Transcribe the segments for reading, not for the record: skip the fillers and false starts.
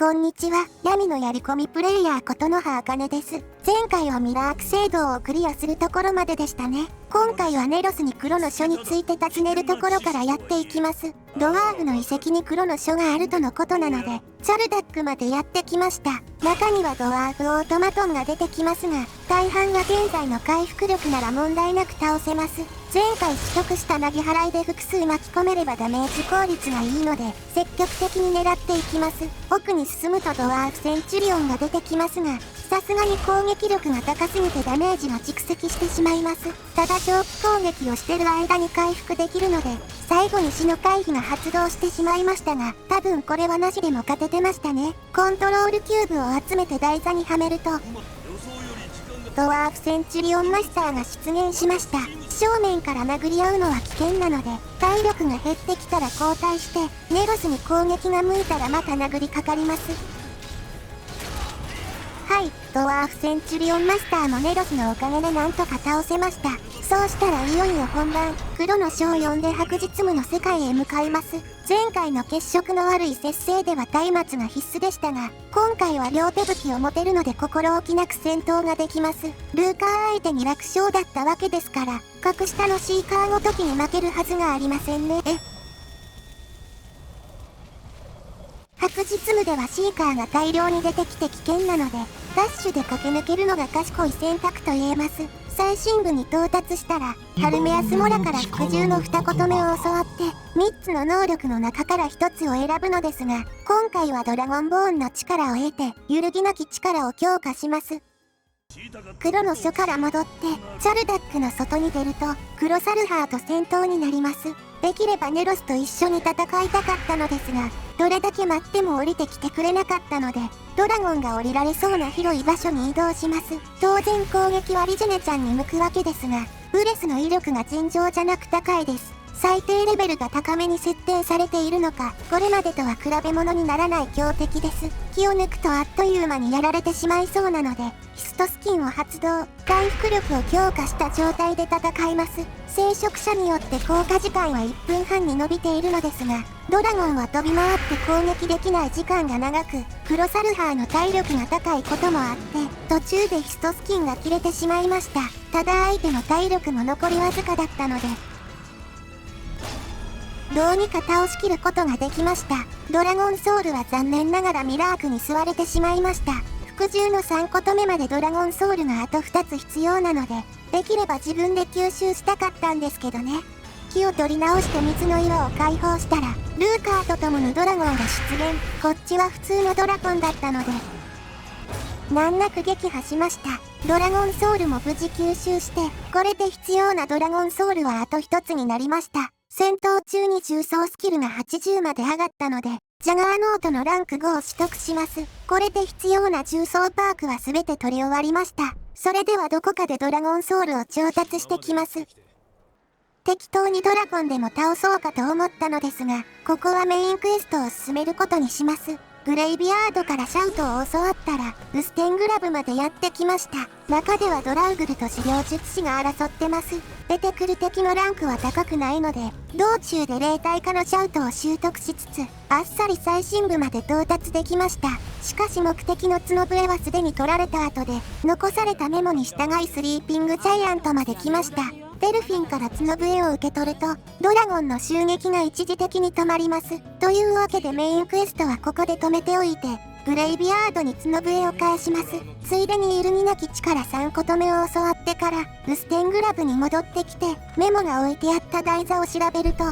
こんにちは、闇のやり込みプレイヤーことのはあかねです。前回はミラーク聖堂をクリアするところまででしたね。今回はネロスに黒の書について尋ねるところからやっていきます。ドワーフの遺跡に黒の書があるとのことなので、チャルダックまでやってきました。中にはドワーフオートマトンが出てきますが、大半が現在の回復力なら問題なく倒せます。前回取得した投げ払いで複数巻き込めればダメージ効率がいいので、積極的に狙っていきます。奥に進むとドワーフセンチュリオンが出てきますが、さすがに攻撃力が高すぎてダメージが蓄積してしまいます。ただ長期攻撃をしてる間に回復できるので、最後に死の回避が発動してしまいましたが、多分これはなしでも勝ててましたね。コントロールキューブを集めて台座にはめると、ドワーフセンチュリオンマスターが出現しました。正面から殴り合うのは危険なので、体力が減ってきたら交代して、ネロスに攻撃が向いたらまた殴りかかります。はい、ドワーフセンチュリオンマスターもネロスのおかげでなんとか倒せました。そうしたらいよいよ本番、黒の書を読んで白日夢の世界へ向かいます。前回の血色の悪い節制では松明が必須でしたが、今回は両手武器を持てるので心置きなく戦闘ができます。ルーカー相手に楽勝だったわけですから、格下のシーカーごときに負けるはずがありませんね。白日夢ではシーカーが大量に出てきて危険なので、ダッシュで駆け抜けるのが賢い選択と言えます。最深部に到達したら、ハルメアスモラから服従の二言目を教わって、3つの能力の中から1つを選ぶのですが、今回はドラゴンボーンの力を得て、揺るぎなき力を強化します。黒の書から戻って、チャルダックの外に出ると、黒サルハーと戦闘になります。できればネロスと一緒に戦いたかったのですが、どれだけ待っても降りてきてくれなかったので、ドラゴンが降りられそうな広い場所に移動します。当然攻撃はリジェネちゃんに向くわけですが、ブレスの威力が尋常じゃなく高いです。最低レベルが高めに設定されているのか、これまでとは比べ物にならない強敵です。気を抜くとあっという間にやられてしまいそうなので、ヒストスキンを発動、回復力を強化した状態で戦います。聖職者によって効果時間は1分半に伸びているのですが、ドラゴンは飛び回って攻撃できない時間が長く、黒サルハーの体力が高いこともあって、途中でヒストスキンが切れてしまいました。ただ相手の体力も残りわずかだったので、どうにか倒しきることができました。ドラゴンソウルは残念ながらミラークに吸われてしまいました。服従の3個目までドラゴンソウルがあと2つ必要なので、できれば自分で吸収したかったんですけどね。気を取り直して水の岩を解放したら、ルーカーと共のドラゴンが出現。こっちは普通のドラゴンだったので、難なく撃破しました。ドラゴンソウルも無事吸収して、これで必要なドラゴンソウルはあと1つになりました。戦闘中に重装スキルが80まで上がったので、ジャガーノートのランク5を取得します。これで必要な重装パークは全て取り終わりました。それではどこかでドラゴンソウルを調達してきます。適当にドラゴンでも倒そうかと思ったのですが、ここはメインクエストを進めることにします。グレイビアードからシャウトを教わったら、ウステングラブまでやってきました。中ではドラウグルと資料術師が争ってます。出てくる敵のランクは高くないので、道中で霊体化のシャウトを習得しつつ、あっさり最深部まで到達できました。しかし目的の角笛はすでに取られた後で、残されたメモに従いスリーピングジャイアントまで来ました。デルフィンから角笛を受け取ると、ドラゴンの襲撃が一時的に止まります。というわけでメインクエストはここで止めておいて、グレイビアードに角笛を返します。ついでに揺るぎなき力3個目を教わってから、ウステングラブに戻ってきて、メモが置いてあった台座を調べると、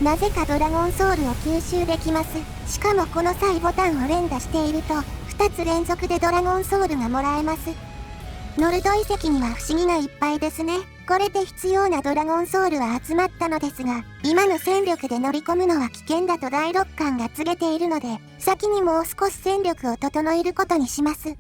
なぜかドラゴンソウルを吸収できます。しかもこの際ボタンを連打していると、2つ連続でドラゴンソウルがもらえます。ノルド遺跡には不思議がいっぱいですね。これで必要なドラゴンソウルは集まったのですが、今の戦力で乗り込むのは危険だと第六感が告げているので、先にもう少し戦力を整えることにします。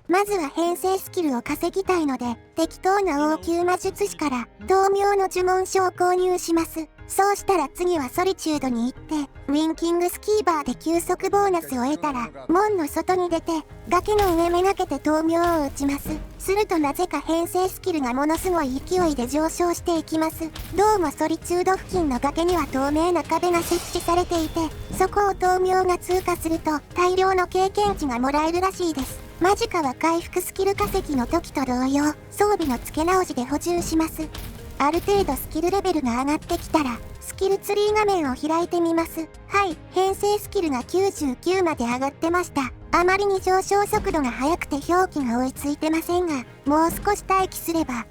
まずは編成スキルを稼ぎたいので、適当な王宮魔術師から、豆苗の呪文書を購入します。そうしたら次はソリチュードに行って、ウィンキングスキーバーで急速ボーナスを得たら、門の外に出て、崖の上めがけて豆苗を打ちます。するとなぜか編成スキルがものすごい勢いで上昇していきます。どうもソリチュード付近の崖には透明な壁が設置されていて、そこを豆苗が通過すると大量の経験値がもらえるらしいです。マジカは回復スキル化石の時と同様、装備の付け直しで補充します。ある程度スキルレベルが上がってきたら、スキルツリー画面を開いてみます。はい、編成スキルが99まで上がってました。あまりに上昇速度が速くて表記が追いついてませんが、もう少し待機すれば。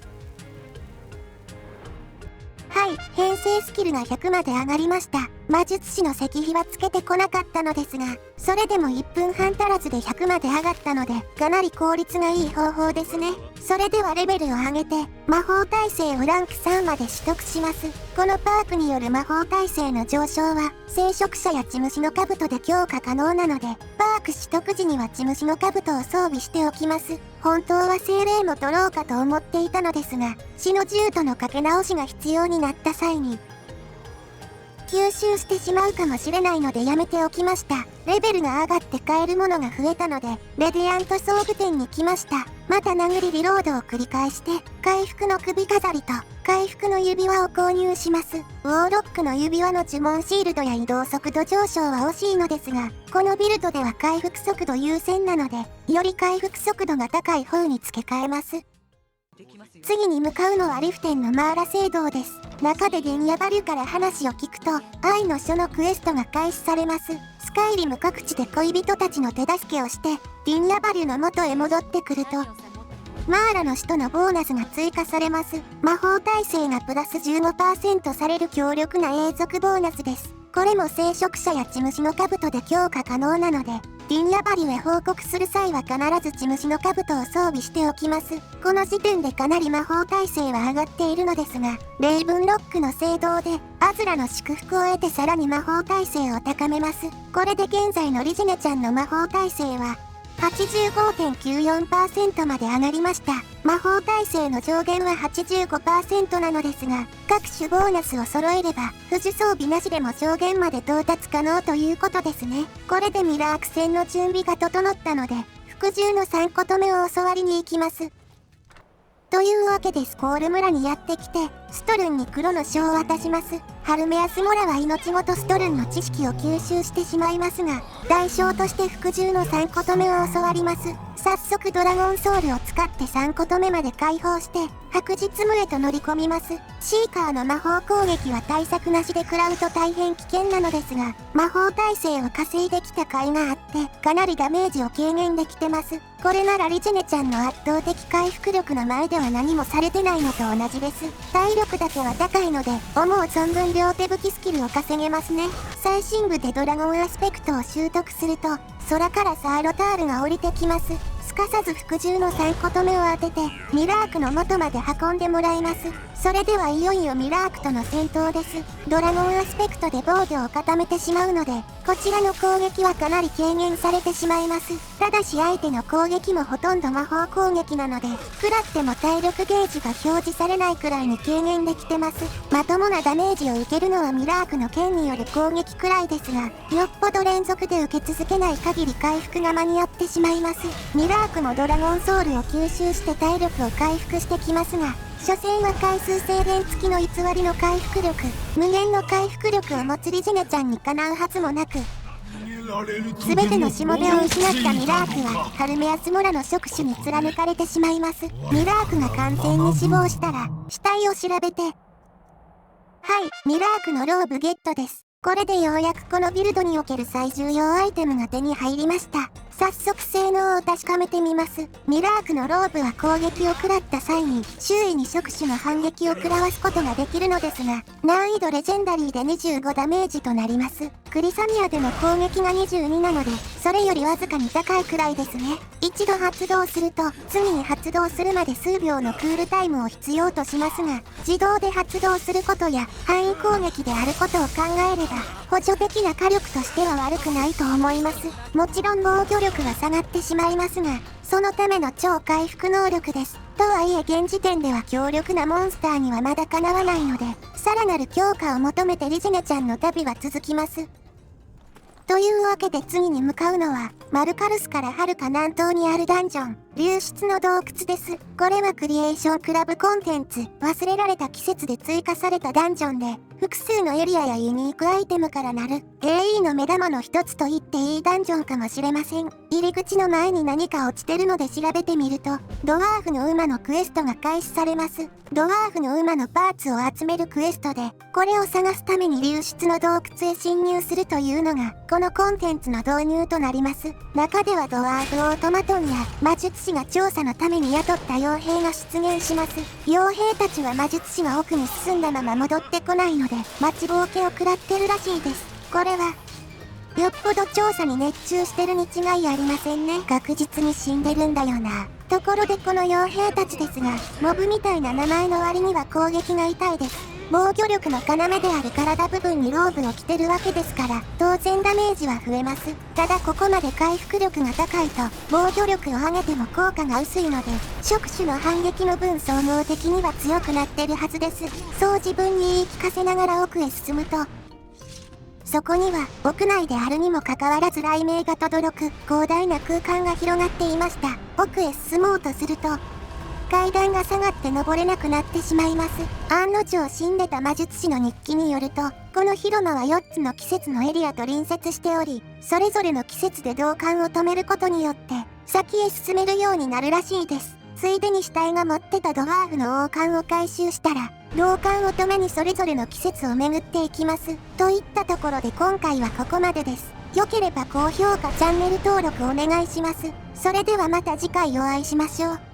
はい、編成スキルが100まで上がりました。魔術師の石碑はつけてこなかったのですが、それでも1分半足らずで100まで上がったので、かなり効率がいい方法ですね。それではレベルを上げて、魔法耐性をランク3まで取得します。このパークによる魔法耐性の上昇は、聖職者や血虫の兜で強化可能なので、パーク取得時には血虫の兜を装備しておきます。本当は精霊も取ろうかと思っていたのですが、死の銃とのかけ直しが必要になった際に、吸収してしまうかもしれないのでやめておきました。レベルが上がって買えるものが増えたので、レディアント装具店に来ました。また殴りリロードを繰り返して、回復の首飾りと、回復の指輪を購入します。ウォーロックの指輪の呪文シールドや移動速度上昇は惜しいのですが、このビルドでは回復速度優先なので、より回復速度が高い方に付け替えます。次に向かうのはリフテンのマーラ聖堂です。中でデンヤバリュから話を聞くと、愛の書のクエストが開始されます。スカイリム各地で恋人たちの手助けをして、デンヤバリュの元へ戻ってくると、マーラの使徒のボーナスが追加されます。魔法耐性がプラス 15% される強力な永続ボーナスです。これも聖職者や血虫の兜で強化可能なので、ディンヤバリュへ報告する際は必ず血虫の兜を装備しておきます。この時点でかなり魔法耐性は上がっているのですが、レイブンロックの聖堂でアズラの祝福を得てさらに魔法耐性を高めます。これで現在のリジネちゃんの魔法耐性は、85.94% まで上がりました。魔法耐性の上限は 85% なのですが、各種ボーナスを揃えれば、不呪装備なしでも上限まで到達可能ということですね。これでミラーク戦の準備が整ったので、服従の3個止めを教わりに行きます。というわけでスコール村にやってきて、ストルンに黒の書を渡します。ハルメアスモラは命ごとストルンの知識を吸収してしまいますが、代償として服従の3個止めを教わります。早速ドラゴンソウルを使って3個止めまで解放して、白日夢へと乗り込みます。シーカーの魔法攻撃は対策なしで食らうと大変危険なのですが、魔法耐性を稼いできた甲斐があって、かなりダメージを軽減できてます。これならリジェネちゃんの圧倒的回復力の前では何もされてないのと同じです。体力だけは高いので、思う存分両手武器スキルを稼げますね。最深部でドラゴンアスペクトを習得すると、空からサーロタールが降りてきます。すかさず服従の3個止めを当てて、ミラークの元まで運んでもらいます。それではいよいよミラークとの戦闘です。ドラゴンアスペクトで防御を固めてしまうので、こちらの攻撃はかなり軽減されてしまいます。ただし相手の攻撃もほとんど魔法攻撃なので、食らっても体力ゲージが表示されないくらいに軽減できてます。まともなダメージを受けるのはミラークの剣による攻撃くらいですが、よっぽど連続で受け続けない限り回復が間に合ってしまいます。ミラークもドラゴンソウルを吸収して体力を回復してきますが、所詮は回数制限付きの偽りの回復力、無限の回復力を持つリジネちゃんにかなうはずもなく、全てのしもべを失ったミラークはハルメアスモラの触手に貫かれてしまいます。ミラークが完全に死亡したら死体を調べて、はい、ミラークのローブゲットです。これでようやくこのビルドにおける最重要アイテムが手に入りました。早速性能を確かめてみます。ミラークのローブは攻撃を食らった際に周囲に触手の反撃を食らわすことができるのですが、難易度レジェンダリーで25ダメージとなります。クリサミアでの攻撃が22なので、それよりわずかに高いくらいですね。一度発動すると、次に発動するまで数秒のクールタイムを必要としますが、自動で発動することや範囲攻撃であることを考えれば、補助的な火力としては悪くないと思います。もちろん防御力は下がってしまいますが、そのための超回復能力です。とはいえ現時点では強力なモンスターにはまだかなわないので、さらなる強化を求めてリジネちゃんの旅は続きます。というわけで次に向かうのは、マルカルスから遥か南東にあるダンジョン、流出の洞窟です。これはクリエーションクラブコンテンツ、忘れられた季節で追加されたダンジョンで、複数のエリアやユニークアイテムからなる AE の目玉の一つと言っていいダンジョンかもしれません。入り口の前に何か落ちてるので調べてみると、ドワーフの馬のクエストが開始されます。ドワーフの馬のパーツを集めるクエストで、これを探すために流出の洞窟へ侵入するというのが、このコンテンツの導入となります。中ではドワーフオートマトンや魔術師が調査のために雇った傭兵が出現します。傭兵たちは魔術師が奥に進んだまま戻ってこないので、待ちぼうけを食らってるらしいです。これは、よっぽど調査に熱中してるに違いありませんね。確実に死んでるんだよな。ところでこの傭兵たちですが、モブみたいな名前の割には攻撃が痛いです。防御力の要である体部分にローブを着てるわけですから、当然ダメージは増えます。ただここまで回復力が高いと、防御力を上げても効果が薄いので、触手の反撃の分総合的には強くなってるはずです。そう自分に言い聞かせながら奥へ進むと、そこには、屋内であるにもかかわらず雷鳴が轟く、広大な空間が広がっていました。奥へ進もうとすると、階段が下がって登れなくなってしまいます。案の定死んでた魔術師の日記によると、この広間は4つの季節のエリアと隣接しており、それぞれの季節で同感を止めることによって、先へ進めるようになるらしいです。ついでに死体が持ってたドワーフの王冠を回収したら、同感を止めにそれぞれの季節を巡っていきます。といったところで今回はここまでです。良ければ高評価チャンネル登録お願いします。それではまた次回お会いしましょう。